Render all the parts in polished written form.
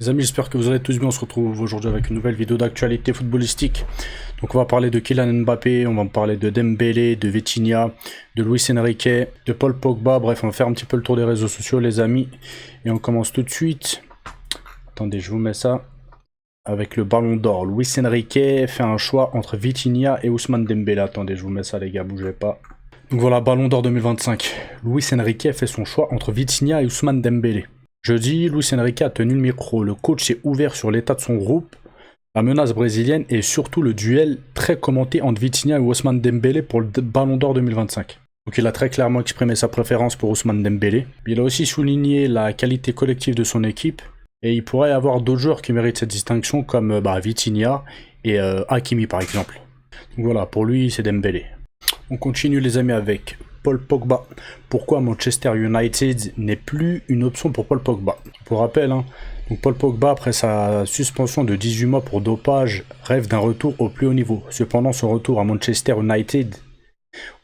Les amis, j'espère que vous allez tous bien. On se retrouve aujourd'hui avec une nouvelle vidéo d'actualité footballistique. Donc on va parler de Kylian Mbappé, on va parler de Dembélé, de Vitinha, de Luis Enrique, de Paul Pogba. Bref, on va faire un petit peu le tour des réseaux sociaux, les amis. Et on commence tout de suite. Attendez, je vous mets ça. Avec le ballon d'or. Luis Enrique fait un choix entre Vitinha et Ousmane Dembélé. Attendez, je vous mets ça les gars, bougez pas. Donc voilà, ballon d'or 2025. Luis Enrique fait son choix entre Vitinha et Ousmane Dembélé. Jeudi, Luis Enrique a tenu le micro. Le coach s'est ouvert sur l'état de son groupe, la menace brésilienne et surtout le duel très commenté entre Vitinha et Ousmane Dembélé pour le ballon d'or 2025. Donc il a très clairement exprimé sa préférence pour Ousmane Dembélé. Il a aussi souligné la qualité collective de son équipe. Et il pourrait y avoir d'autres joueurs qui méritent cette distinction comme Vitinha et Hakimi par exemple. Donc voilà, pour lui c'est Dembélé. On continue les amis avec Paul Pogba. Pourquoi Manchester United n'est plus une option pour Paul Pogba? Pour rappel, donc Paul Pogba, après sa suspension de 18 mois pour dopage, rêve d'un retour au plus haut niveau. Cependant, son retour à Manchester United,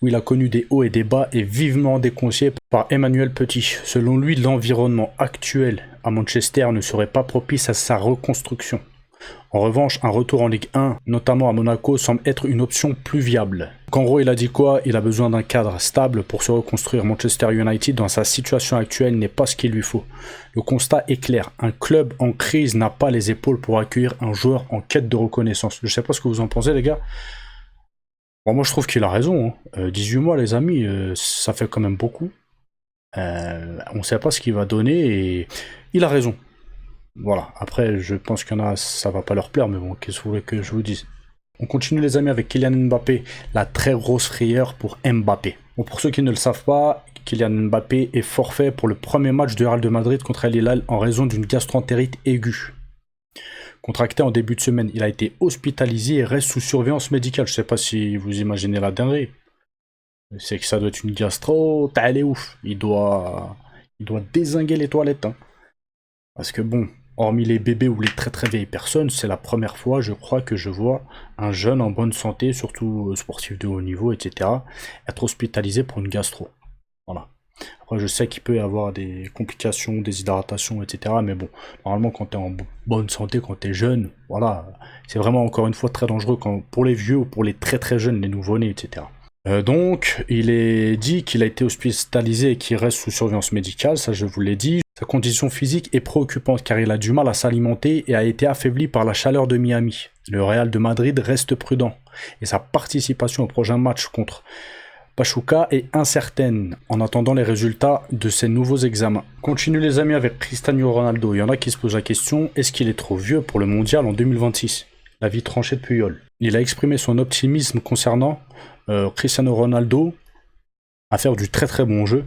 où il a connu des hauts et des bas, est vivement déconseillé par Emmanuel Petit. Selon lui, l'environnement actuel à Manchester ne serait pas propice à sa reconstruction. En revanche, un retour en Ligue 1, notamment à Monaco, semble être une option plus viable. Donc en gros, il a dit quoi? Il a besoin d'un cadre stable pour se reconstruire. Manchester United, dans sa situation actuelle, n'est pas ce qu'il lui faut. Le constat est clair. Un club en crise n'a pas les épaules pour accueillir un joueur en quête de reconnaissance. Je sais pas ce que vous en pensez, les gars. Bon, moi, je trouve qu'il a raison. 18 mois, les amis, ça fait quand même beaucoup. On ne sait pas ce qu'il va donner et il a raison. Voilà, après je pense qu'il y en a, ça va pas leur plaire, mais bon, qu'est-ce que vous voulez que je vous dise? On continue les amis avec Kylian Mbappé, la très grosse frayeur pour Mbappé. Bon, pour ceux qui ne le savent pas, Kylian Mbappé est forfait pour le premier match du Real de Madrid contre Al Hilal en raison d'une gastroentérite aiguë. Contracté en début de semaine, il a été hospitalisé et reste sous surveillance médicale. Je sais pas si vous imaginez la dinguerie. C'est que ça doit être une gastro, elle est ouf. Il doit dézinguer les toilettes. Parce que bon, hormis les bébés ou les très très vieilles personnes, c'est la première fois, je crois, que je vois un jeune en bonne santé, surtout sportif de haut niveau, etc., être hospitalisé pour une gastro. Voilà. Après, je sais qu'il peut y avoir des complications, des hydratations, etc., mais bon, normalement, quand tu es en bonne santé, quand tu es jeune, voilà, c'est vraiment encore une fois très dangereux pour les vieux ou pour les très très jeunes, les nouveau-nés, etc. Donc, il est dit qu'il a été hospitalisé et qu'il reste sous surveillance médicale, ça je vous l'ai dit. Sa condition physique est préoccupante car il a du mal à s'alimenter et a été affaibli par la chaleur de Miami. Le Real de Madrid reste prudent et sa participation au prochain match contre Pachuca est incertaine en attendant les résultats de ces nouveaux examens. Continue les amis avec Cristiano Ronaldo. Il y en a qui se posent la question, est-ce qu'il est trop vieux pour le mondial en 2026? La vie tranchée de Puyol. Il a exprimé son optimisme concernant Cristiano Ronaldo à faire du très très bon jeu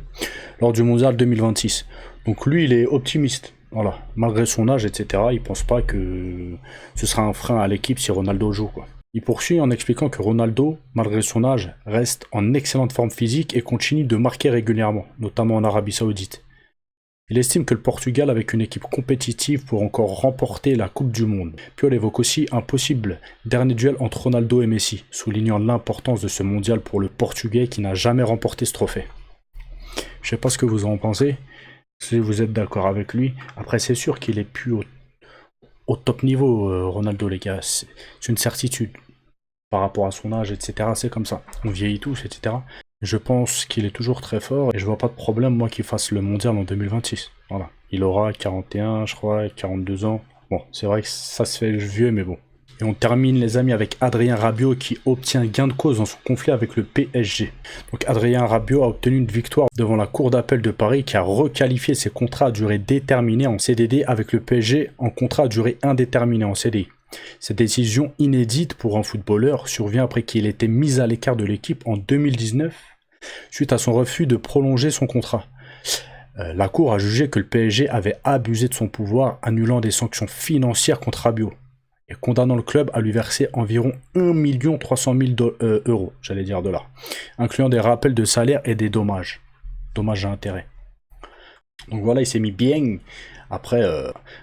lors du mondial 2026. Donc lui, il est optimiste. Voilà, malgré son âge, etc., il pense pas que ce sera un frein à l'équipe si Ronaldo joue, quoi. Il poursuit en expliquant que Ronaldo, malgré son âge, reste en excellente forme physique et continue de marquer régulièrement, notamment en Arabie Saoudite. Il estime que le Portugal, avec une équipe compétitive, pourra encore remporter la Coupe du Monde. Puyol évoque aussi un possible dernier duel entre Ronaldo et Messi, soulignant l'importance de ce mondial pour le Portugais qui n'a jamais remporté ce trophée. Je sais pas ce que vous en pensez, si vous êtes d'accord avec lui. Après, c'est sûr qu'il est plus au top niveau, Ronaldo, les gars. C'est une certitude. Par rapport à son âge, etc. C'est comme ça. On vieillit tous, etc. Je pense qu'il est toujours très fort et je vois pas de problème, moi, qu'il fasse le mondial en 2026. Voilà. Il aura 41, je crois, 42 ans. Bon, c'est vrai que ça se fait vieux, mais bon. Et on termine les amis avec Adrien Rabiot qui obtient gain de cause dans son conflit avec le PSG. Donc Adrien Rabiot a obtenu une victoire devant la cour d'appel de Paris qui a requalifié ses contrats à durée déterminée en CDD avec le PSG en contrat à durée indéterminée en CDI. Cette décision inédite pour un footballeur survient après qu'il ait été mis à l'écart de l'équipe en 2019 suite à son refus de prolonger son contrat. La cour a jugé que le PSG avait abusé de son pouvoir, annulant des sanctions financières contre Rabiot et condamnant le club à lui verser environ 1 300 000 euros, j'allais dire dollars, incluant des rappels de salaire et des dommages à intérêt. Donc voilà, il s'est mis bien. Après,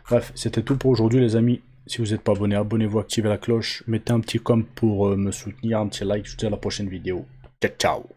bref, c'était tout pour aujourd'hui les amis. Si vous n'êtes pas abonné, abonnez-vous, activez la cloche, mettez un petit com pour me soutenir, un petit like, je vous dis à la prochaine vidéo. Ciao, ciao.